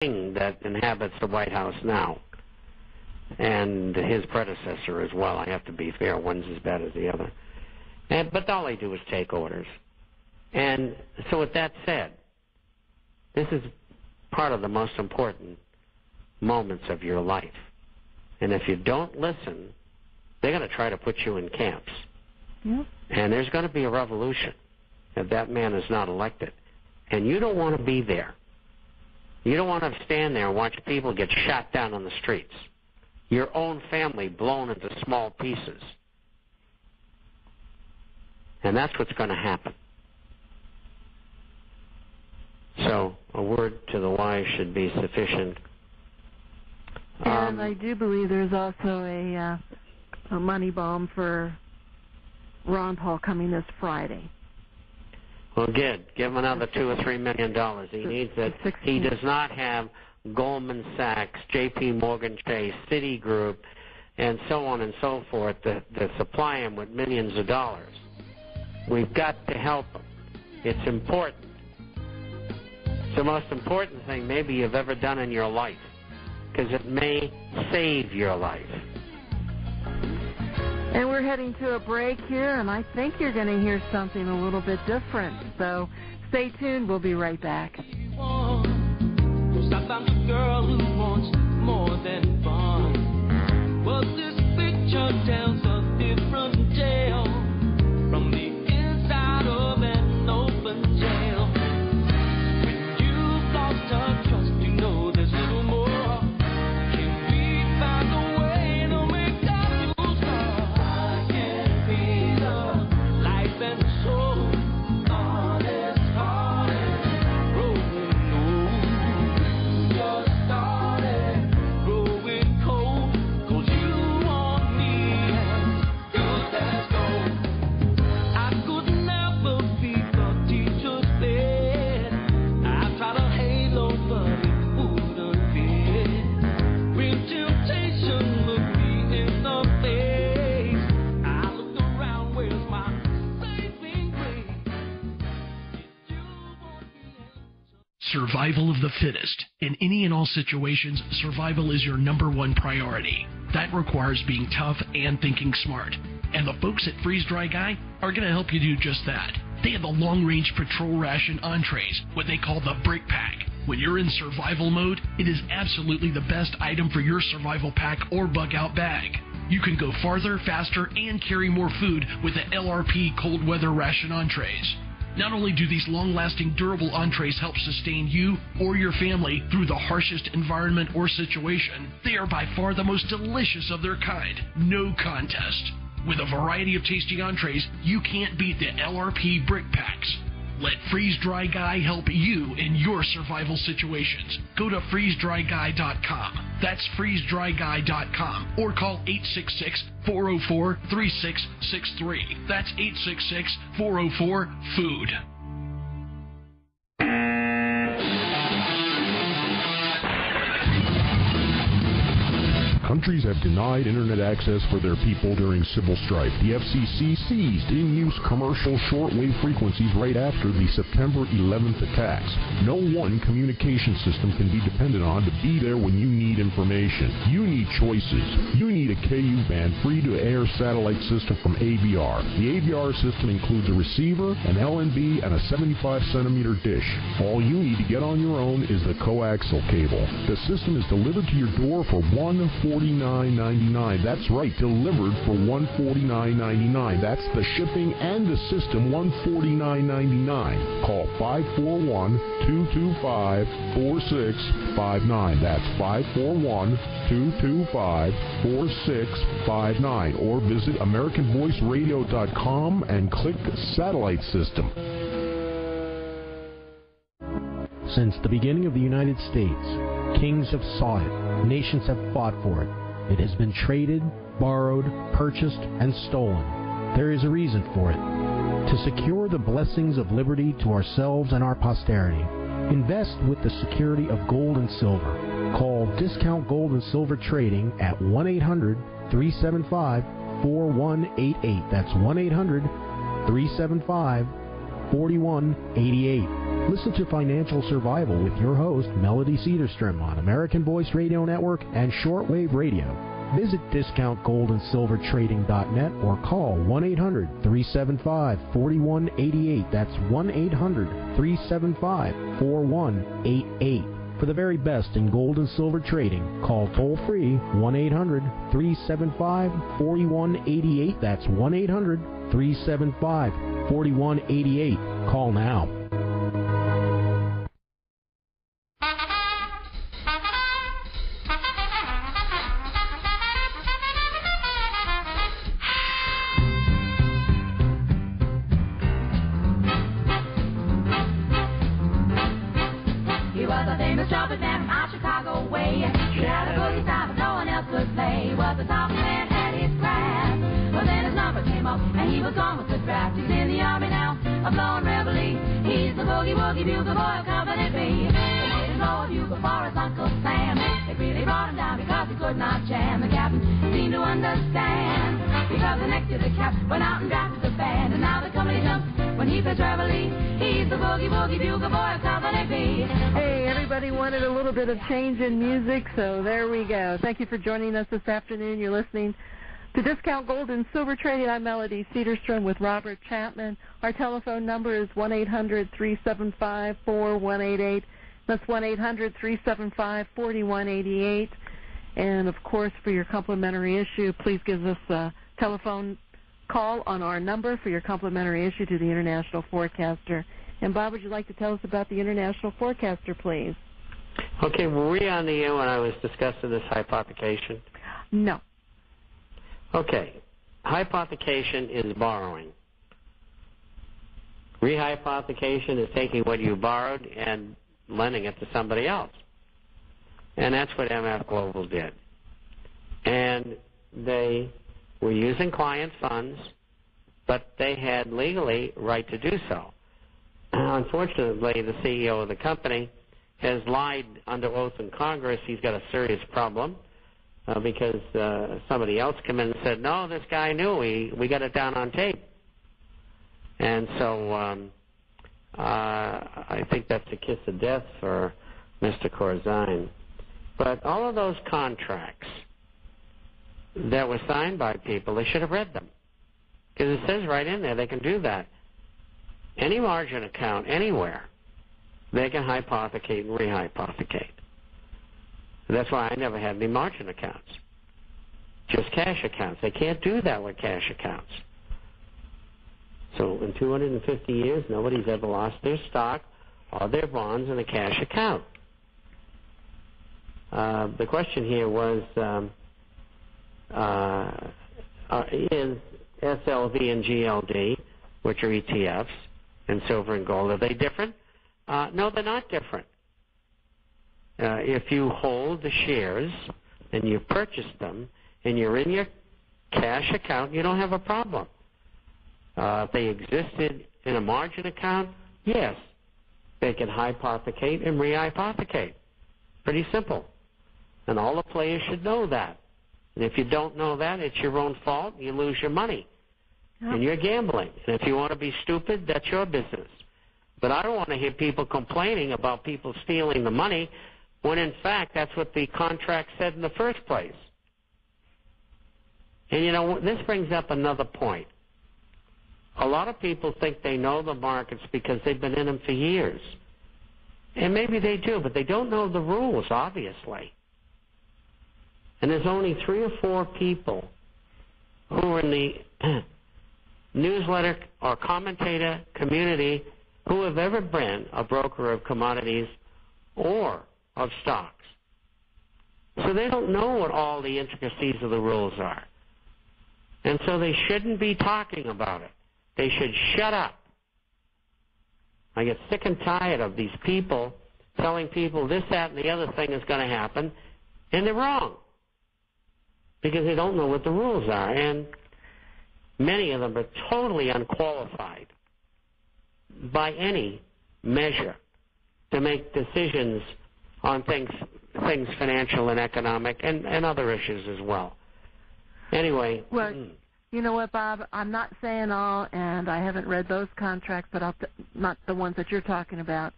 king that inhabits the White House now, and his predecessor as well. I have to be fair. One's as bad as the other. But all they do is take orders. And so with that said, this is part of the most important moments of your life. And if you don't listen, they're going to try to put you in camps. Yep. And there's going to be a revolution if that man is not elected. And you don't want to be there. You don't want to stand there and watch people get shot down on the streets. Your own family blown into small pieces. And that's what's going to happen. So a word to the wise should be sufficient. And I do believe there's also a money bomb for Ron Paul coming this Friday. Well, good. Give him another $2 or $3 million. He needs it. He does not have Goldman Sachs, J.P. Morgan Chase, Citigroup, and so on and so forth that supply him with millions of dollars. We've got to help him. It's important. It's the most important thing maybe you've ever done in your life, because it may save your life. And we're heading to a break here, and I think you're going to hear something a little bit different. So stay tuned. We'll be right back. I found a girl who wants more than fun. But this picture tells a different tale from the inside of an open jail. When you've lost her trust, you know there's little more. Can we find a way to make up those stars? I can be the life and soul. Honest hearted, growing old. Just started growing cold. 'Cause you want me as good as gold. I could never be the teacher's pet. I tried a halo, but it wouldn't fit. When temptation looked me in the face, I looked around, where's my saving grace? Did you want me as Survival of the fittest. In any and all situations, survival is your number one priority. That requires being tough and thinking smart. And the folks at Freeze Dry Guy are going to help you do just that. They have the long-range patrol ration entrees, what they call the Brick Pack. When you're in survival mode, it is absolutely the best item for your survival pack or bug-out bag. You can go farther, faster, and carry more food with the LRP cold weather ration entrees. Not only do these long-lasting, durable entrees help sustain you or your family through the harshest environment or situation, they are by far the most delicious of their kind. No contest. With a variety of tasty entrees, you can't beat the LRP Brick Packs. Let Freeze Dry Guy help you in your survival situations. Go to freezedryguy.com. That's freezedryguy.com. Or call 866-404-3663. That's 866-404-FOOD. Countries have denied Internet access for their people during civil strife. The FCC seized in-use commercial shortwave frequencies right after the September 11th attacks. No one communication system can be depended on to be there when you need information. You need choices. You need a KU-band free-to-air satellite system from ABR. The ABR system includes a receiver, an LNB, and a 75-centimeter dish. All you need to get on your own is the coaxial cable. The system is delivered to your door for $149.99. That's right, delivered for $149.99. That's the shipping and the system, $149.99. Call 541-225-4659. That's 541-225-4659. Or visit AmericanVoiceRadio.com and click Satellite System. Since the beginning of the United States, kings have sought it. Nations have fought for it. It has been traded, borrowed, purchased, and stolen. There is a reason for it. To secure the blessings of liberty to ourselves and our posterity, invest with the security of gold and silver. Call Discount Gold and Silver Trading at 1-800-375-4188. That's 1-800-375-4188. Listen to Financial Survival with your host, Melody Cedarstrom, on American Voice Radio Network and Shortwave Radio. Visit discountgoldandsilvertrading.net or call 1-800-375-4188. That's 1-800-375-4188. For the very best in gold and silver trading, call toll-free 1-800-375-4188. That's 1-800-375-4188. Call now. Change in music, so there we go. Thank you for joining us this afternoon. You're listening to Discount Gold and Silver Trading. I'm Melody Cedarstrom with Robert Chapman. Our telephone number is 1-800-375-4188. That's 1-800-375-4188. And, of course, for your complimentary issue, please give us a telephone call on our number for your complimentary issue to the International Forecaster. And, Bob, would you like to tell us about the International Forecaster, please? Okay, were we on the air when I was discussing this hypothecation? No. Okay, hypothecation is borrowing. Rehypothecation is taking what you borrowed and lending it to somebody else. And that's what MF Global did. And they were using client funds, but they had legally right to do so. Unfortunately, the CEO of the company has lied under oath in Congress. He's got a serious problem because somebody else came in and said, no, this guy knew. We got it down on tape. And so I think that's a kiss of death for Mr. Corzine. But all of those contracts that were signed by people, they should have read them. Because it says right in there they can do that. Any margin account anywhere, they can hypothecate and rehypothecate. That's why I never had any margin accounts. Just cash accounts. They can't do that with cash accounts. So in 250 years, nobody's ever lost their stock or their bonds in a cash account. The question here was, is SLV and GLD, which are ETFs, and silver and gold, are they different? No, they're not different. If you hold the shares and you purchase them and you're in your cash account, you don't have a problem. If they existed in a margin account, yes, they can hypothecate and rehypothecate. Pretty simple. And all the players should know that. And if you don't know that, it's your own fault. You lose your money. Yep. And you're gambling. And if you want to be stupid, that's your business. But I don't want to hear people complaining about people stealing the money when, in fact, that's what the contract said in the first place. And, you know, this brings up another point. A lot of people think they know the markets because they've been in them for years. And maybe they do, but they don't know the rules, obviously. And there's only 3 or 4 people who are in the newsletter or commentator community who have ever been a broker of commodities or of stocks. So they don't know what all the intricacies of the rules are. And so they shouldn't be talking about it. They should shut up. I get sick and tired of these people telling people this, that, and the other thing is going to happen, and they're wrong because they don't know what the rules are. And many of them are totally unqualified by any measure to make decisions on things financial and economic and other issues as well. Anyway. Well, you know what, Bob? I'm not saying all, and I haven't read those contracts, but not the ones that you're talking about.